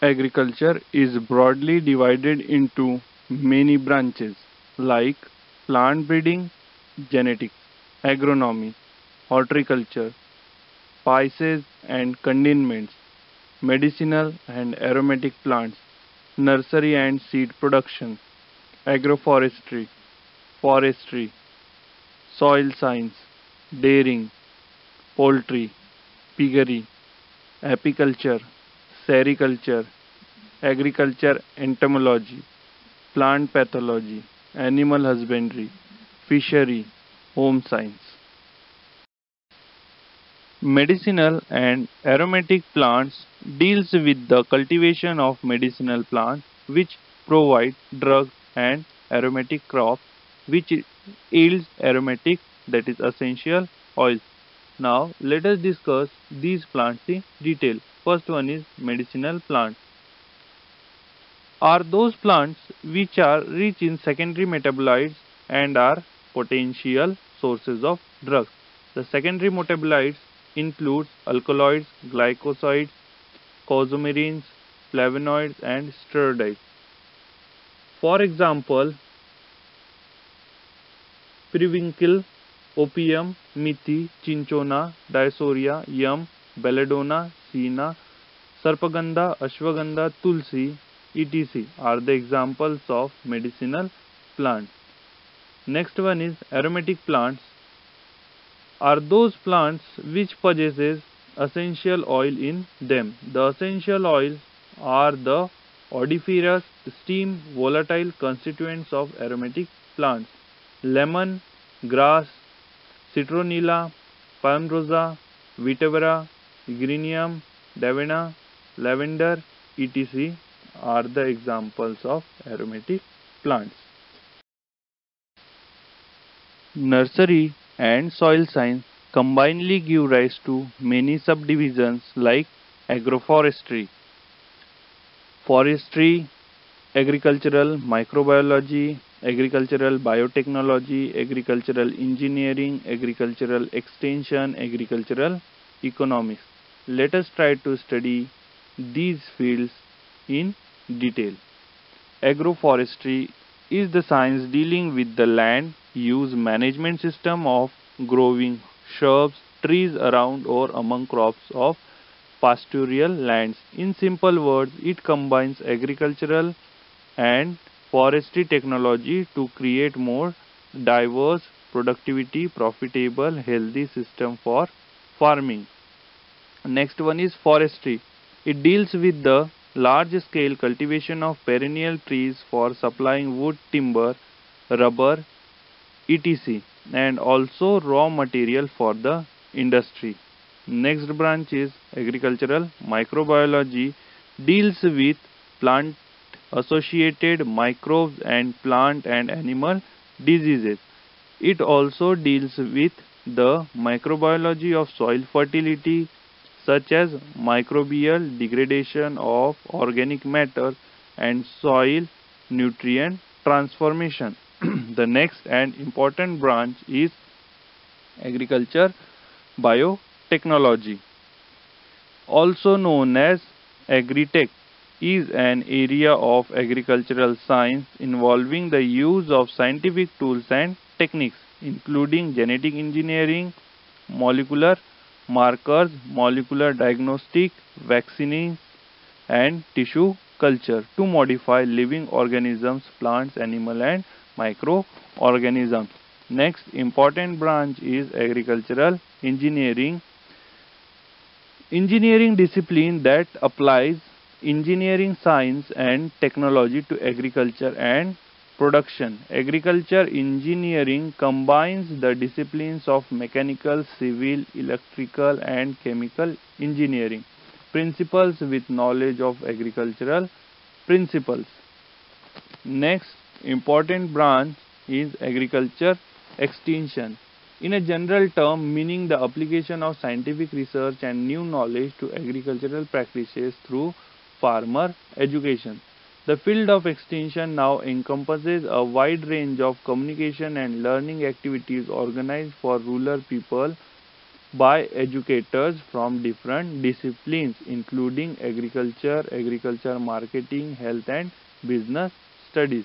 Agriculture is broadly divided into many branches like plant breeding, genetics, agronomy, horticulture, spices and condiments, medicinal and aromatic plants, nursery and seed production, agroforestry, forestry, soil science, dairying, poultry, piggery, apiculture, sericulture, agriculture entomology, plant pathology, animal husbandry, fishery, home science. Medicinal and aromatic plants deals with the cultivation of medicinal plants which provide drugs and aromatic crops which yields aromatic, that is essential oils. Now let us discuss these plants in detail. First one is medicinal plants. Are those plants which are rich in secondary metabolites and are potential sources of drugs. The secondary metabolites include alkaloids, glycosides, coumarin, flavonoids, and steroids. For example, periwinkle, opium, methi, cinchona, dioscorea, yam, belladonna, senna, sarpagandha, ashwagandha, tulsi, etc. are the examples of medicinal plants. Next one is aromatic plants. Are those plants which possesses essential oil in them. The essential oils are the odoriferous, steam, volatile constituents of aromatic plants. Lemon, grass, citronella, palmarosa, vetiver, geranium, davena, lavender, etc. are the examples of aromatic plants. Nursery and soil science combinedly give rise to many subdivisions like agroforestry, forestry, agricultural microbiology, agricultural biotechnology, agricultural engineering, agricultural extension, agricultural economics. Let us try to study these fields in detail. Agroforestry is the science dealing with the land use management system of growing shrubs, trees around or among crops of pastoral lands. In simple words, it combines agricultural and forestry technology to create more diverse, productivity, profitable, healthy system for farming. Next one is forestry. It deals with the large scale cultivation of perennial trees for supplying wood, timber, rubber, etc. and also raw material for the industry. Next branch is agricultural microbiology, deals with plant associated microbes and plant and animal diseases. It also deals with the microbiology of soil fertility, such as microbial degradation of organic matter and soil nutrient transformation. The next and important branch is agriculture biotechnology, also known as agritech, is an area of agricultural science involving the use of scientific tools and techniques, including genetic engineering, molecular markers, molecular diagnostic, vaccines, and tissue culture to modify living organisms, plants, animal, and microorganisms. Next important branch is agricultural engineering. Engineering discipline that applies engineering science and technology to agriculture and production. Agriculture engineering combines the disciplines of mechanical, civil, electrical, and chemical engineering principles with knowledge of agricultural principles. Next important branch is agriculture extension. In a general term, meaning the application of scientific research and new knowledge to agricultural practices through farmer education. The field of extension now encompasses a wide range of communication and learning activities organized for rural people by educators from different disciplines including agriculture, agriculture marketing, health and business studies.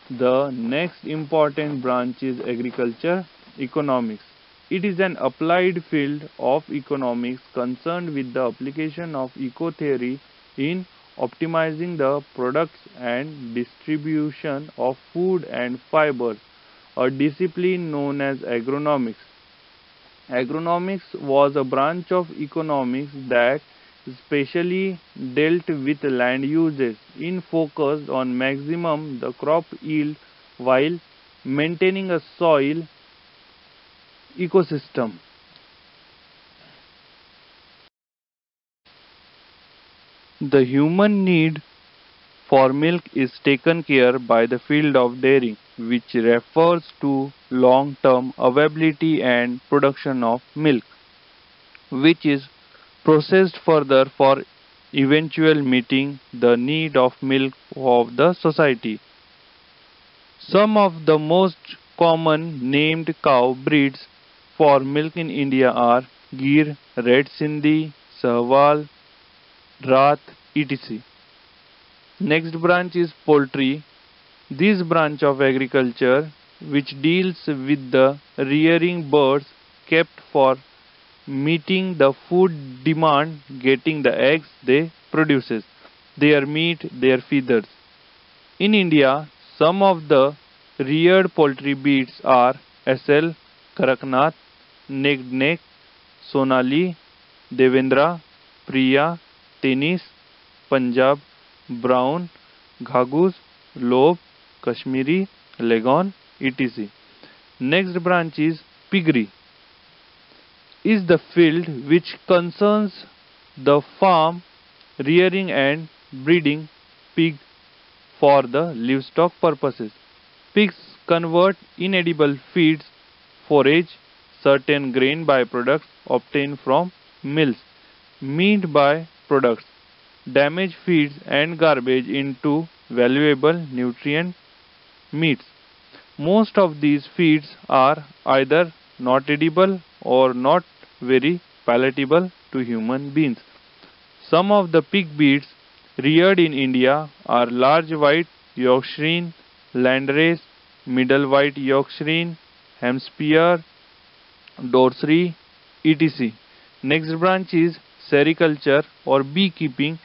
The next important branch is agriculture economics. It is an applied field of economics concerned with the application of eco-theory in optimizing the products and distribution of food and fibers, a discipline known as agronomics. Agronomics was a branch of economics that specially dealt with land uses in focused on maximum the crop yield while maintaining a soil ecosystem. The human need for milk is taken care by the field of dairying, which refers to long-term availability and production of milk, which is processed further for eventual meeting the need of milk of the society. Some of the most common named cow breeds for milk in India are Gir, Red Sindhi, Sahwal, Rath, etc. Next branch is poultry. This branch of agriculture, which deals with the rearing birds kept for meeting the food demand, getting the eggs they produces, their meat, their feathers. In India, some of the reared poultry breeds are SL, Karaknath, Neck, Sonali, Devendra, Priya, Tennis, Punjab, Brown, Ghagus, Lob, Kashmiri, Leghorn, etc. Next branch is piggery. Is the field which concerns the farm, rearing and breeding pig for the livestock purposes. Pigs convert inedible feeds, forage, certain grain byproducts obtained from mills, meat byproducts, damaged feeds and garbage into valuable nutrient meats. Most of these feeds are either not edible or not very palatable to human beings. Some of the pig breeds reared in India are large white Yorkshire, Landrace, middle white Yorkshire, Hampshire, Dorset, etc. Next branch is sericulture or beekeeping,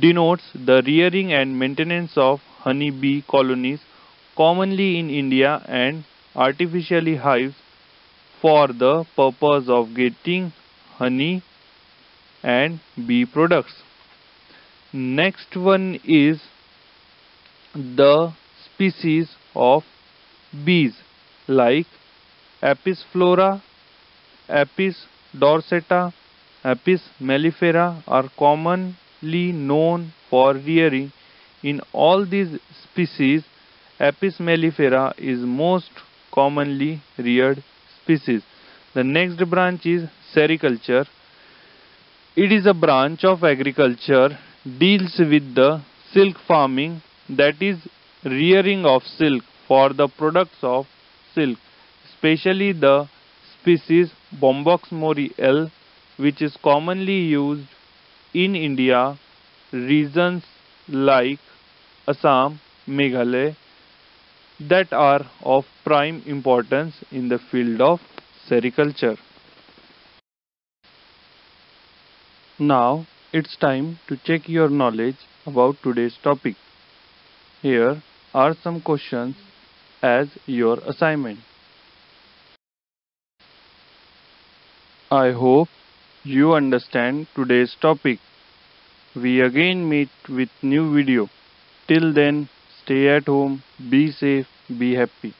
denotes the rearing and maintenance of honey bee colonies commonly in India and artificially hives for the purpose of getting honey and bee products. Next one is the species of bees like Apis flora, Apis dorsata, Apis mellifera are commonly known for rearing. In all these species, Apis mellifera is most commonly reared species. The next branch is sericulture. It is a branch of agriculture deals with the silk farming, that is rearing of silk for the products of silk, especially the species Bombox mori L, which is commonly used in India regions like Assam, Meghalaya, that are of prime importance in the field of sericulture. Now it's time to check your knowledge about today's topic. Here are some questions as your assignment. I hope you understand today's topic. We again meet with new video. Till then, stay at home, be safe, be happy.